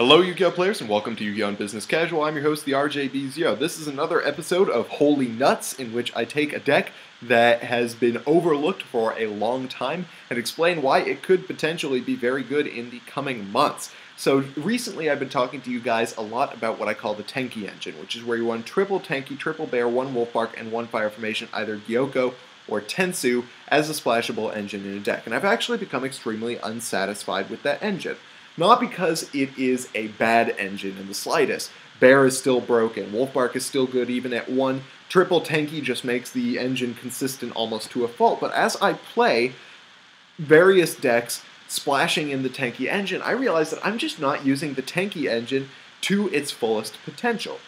Hello, Yu-Gi-Oh players, and welcome to Yu-Gi-Oh! Business Casual. I'm your host, the RJBZO. This is another episode of Holy Nuts, in which I take a deck that has been overlooked for a long time and explain why it could potentially be very good in the coming months. So recently I've been talking to you guys a lot about what I call the Tenki engine, which is where you run triple Tenki, triple Bear, one Wolfbark, and one Fire formation, either Gyoko or Tensu, as a splashable engine in a deck. And I've actually become extremely unsatisfied with that engine. Not because it is a bad engine in the slightest. Bear is still broken. Wolfbark is still good even at 1. Triple Tenki just makes the engine consistent almost to a fault. But as I play various decks splashing in the Tenki engine, I realize that I'm just not using the Tenki engine to its fullest potential.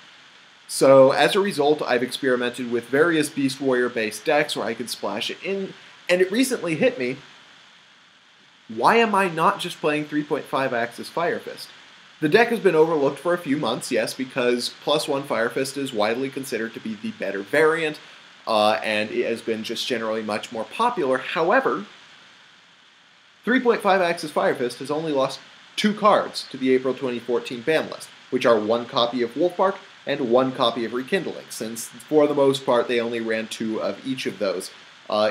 So as a result, I've experimented with various Beast Warrior based decks where I could splash it in, and it recently hit me: why am I not just playing 3.5 Axis Fire Fist? The deck has been overlooked for a few months, yes, because +1 Fire Fist is widely considered to be the better variant, and it has been just generally much more popular. However, 3.5 Axis Fire Fist has only lost 2 cards to the April 2014 ban list, which are 1 copy of Wolfbark and 1 copy of Rekindling, since for the most part they only ran 2 of each of those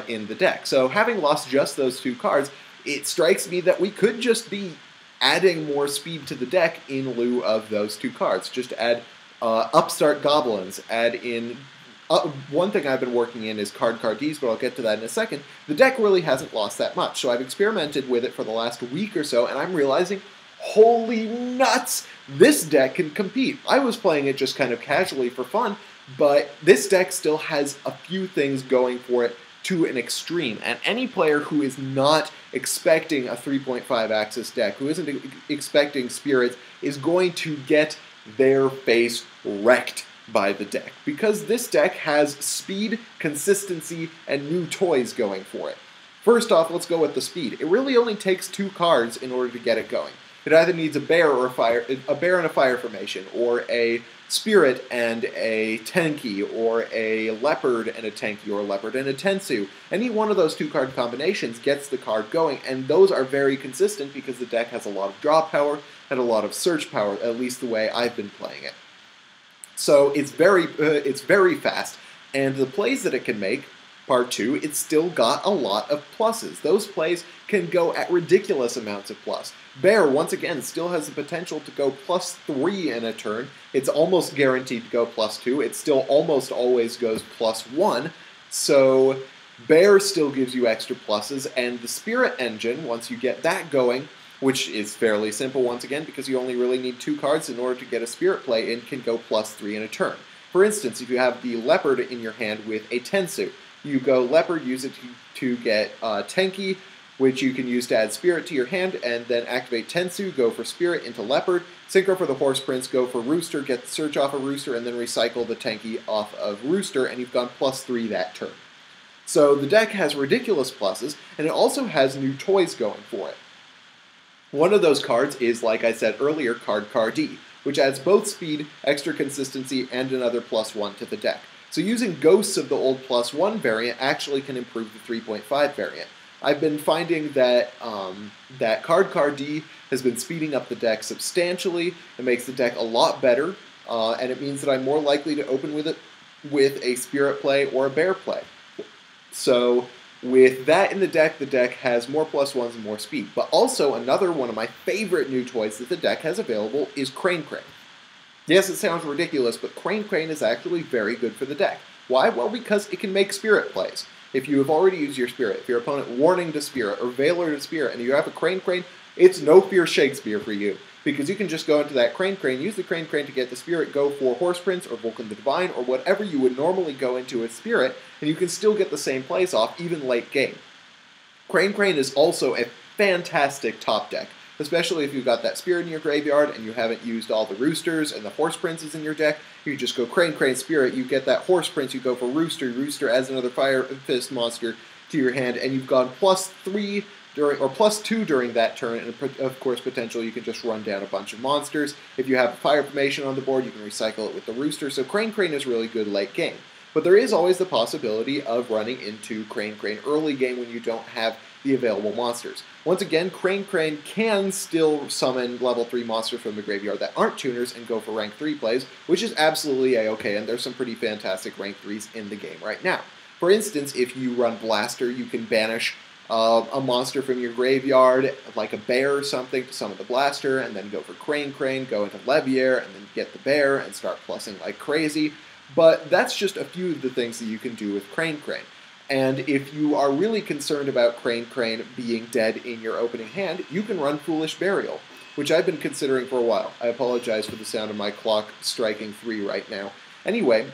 in the deck. So having lost just those 2 cards, it strikes me that we could just be adding more speed to the deck in lieu of those 2 cards. Just add Upstart Goblins, add in... one thing I've been working in is Cards, but I'll get to that in a second. The deck really hasn't lost that much, so I've experimented with it for the last week or so, and I'm realizing, holy nuts, this deck can compete. I was playing it just kind of casually for fun, but this deck still has a few things going for it to an extreme, and any player who is not expecting a 3.5 Axis deck, who isn't expecting Spirits, is going to get their face wrecked by the deck, because this deck has speed, consistency, and new toys going for it. First off, let's go with the speed. It really only takes 2 cards in order to get it going. It either needs a bear or a bear and a fire formation, or a spirit and a Tenki, or a leopard and a Tenki, or a leopard and a Tensu. Any one of those 2 card combinations gets the card going, and those are very consistent because the deck has a lot of draw power and a lot of search power, at least the way I've been playing it. So it's very fast, and the plays that it can make, part 2, it's still got a lot of pluses. Those plays can go at ridiculous amounts of plus. Bear, once again, still has the potential to go +3 in a turn. It's almost guaranteed to go +2. It still almost always goes +1. So Bear still gives you extra pluses, and the Spirit engine, once you get that going, which is fairly simple once again because you only really need 2 cards in order to get a Spirit play in, can go +3 in a turn. For instance, if you have the Leopard in your hand with a Tensu, you go Leopard, use it to get Tenki, which you can use to add Spirit to your hand, and then activate Tensu, go for Spirit into Leopard, Synchro for the Horse Prince, go for Rooster, get the Search off of Rooster, and then recycle the Tenki off of Rooster, and you've gone +3 that turn. So the deck has ridiculous pluses, and it also has new toys going for it. One of those cards is, like I said earlier, Cards, which adds both speed, extra consistency, and another +1 to the deck. So using Ghosts of the old +1 variant actually can improve the 3.5 variant. I've been finding that that Cards has been speeding up the deck substantially. It makes the deck a lot better, and it means that I'm more likely to open with it with a Spirit play or a Bear play. So with that in the deck has more +1s and more speed. But also, another one of my favorite new toys that the deck has available is Crane. Yes, it sounds ridiculous, but Crane is actually very good for the deck. Why? Well, because it can make Spirit plays. If you have already used your Spirit, if your opponent Warning to Spirit or Veiler to Spirit, and you have a Crane, it's no fear Shakespeare for you. Because you can just go into that Crane, use the Crane to get the Spirit, go for Horse Prince or Vulcan the Divine, or whatever you would normally go into with Spirit, and you can still get the same plays off, even late game. Crane is also a fantastic top deck, especially if you've got that Spirit in your graveyard and you haven't used all the Roosters and the Horse Princes in your deck. You just go Crane, Spirit, you get that Horse Prince, you go for Rooster adds another Fire Fist monster to your hand, and you've gone +3 or +2 during that turn, and of course potentially you can just run down a bunch of monsters. If you have a Fire formation on the board, you can recycle it with the Rooster, so Crane is really good late game. But there is always the possibility of running into Crane early game when you don't have the available monsters. Once again, Crane can still summon level 3 monsters from the graveyard that aren't tuners and go for rank 3 plays, which is absolutely a-okay, and there's some pretty fantastic rank 3s in the game right now. For instance, if you run Blaster, you can banish a monster from your graveyard, like a bear or something, to summon the Blaster, and then go for Crane, go into Leviair, and then get the bear and start plussing like crazy. But that's just a few of the things that you can do with Crane. And if you are really concerned about Crane being dead in your opening hand, you can run Foolish Burial, which I've been considering for a while. I apologize for the sound of my clock striking 3 right now. Anyway,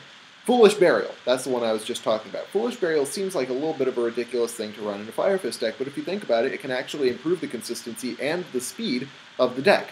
Foolish Burial, that's the one I was just talking about. Foolish Burial seems like a little bit of a ridiculous thing to run in a Fire Fist deck, but if you think about it, it can actually improve the consistency and the speed of the deck.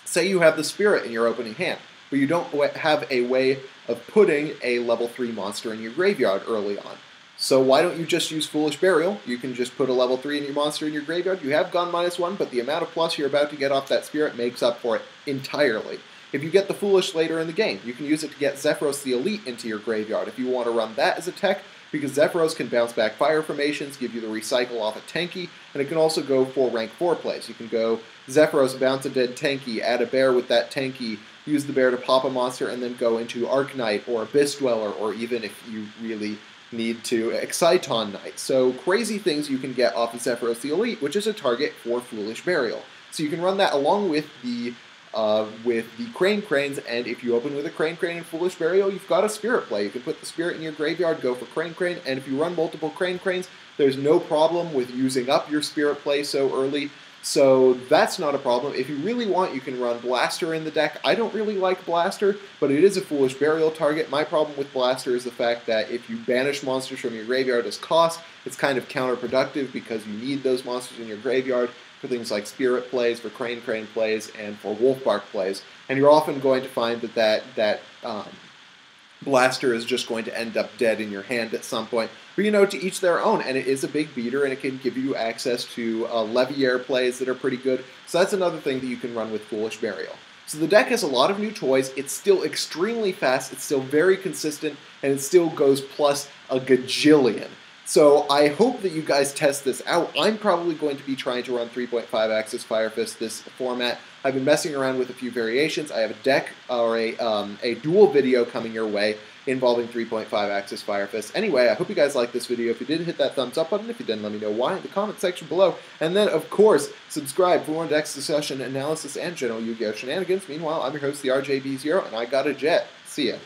Say you have the Spirit in your opening hand, but you don't have a way of putting a level 3 monster in your graveyard early on. So why don't you just use Foolish Burial? You can just put a level 3 in your monster in your graveyard. You have gone -1, but the amount of plus you're about to get off that Spirit makes up for it entirely. If you get the Foolish later in the game, you can use it to get Zephyros the Elite into your graveyard if you want to run that as a tech, because Zephyros can bounce back fire formations, give you the recycle off a Tenki, and it can also go for rank 4 plays. You can go Zephyros, bounce a dead Tenki, add a bear with that Tenki, use the bear to pop a monster, and then go into Arknight or Abyss Dweller, or even if you really need to, Exciton Knight. So crazy things you can get off of Zephyros the Elite, which is a target for Foolish Burial. So you can run that along with the Cranes, and if you open with a Crane and Foolish Burial, you've got a Spirit play. You can put the Spirit in your graveyard, go for Crane, and if you run multiple Cranes, there's no problem with using up your Spirit play so early. So that's not a problem. If you really want, you can run Blaster in the deck. I don't really like Blaster, but it is a Foolish Burial target. My problem with Blaster is the fact that if you banish monsters from your graveyard as cost, it's kind of counterproductive because you need those monsters in your graveyard for things like Spirit plays, for Crane plays, and for Wolfbark plays. And you're often going to find that Blaster is just going to end up dead in your hand at some point. But you know, to each their own, and it is a big beater, and it can give you access to Leviair plays that are pretty good. So that's another thing that you can run with Foolish Burial. So the deck has a lot of new toys. It's still extremely fast, it's still very consistent, and it still goes plus a gajillion. So I hope that you guys test this out. I'm probably going to be trying to run 3.5 Axis Fire Fist this format. I've been messing around with a few variations. I have a deck or a dual video coming your way involving 3.5 Axis Fire Fist. Anyway, I hope you guys liked this video. If you did, hit that thumbs up button. If you didn't, let me know why in the comment section below. And then, of course, subscribe for more deck discussion, analysis, and general Yu-Gi-Oh! Shenanigans. Meanwhile, I'm your host, the RJB0, and I got a jet. See ya.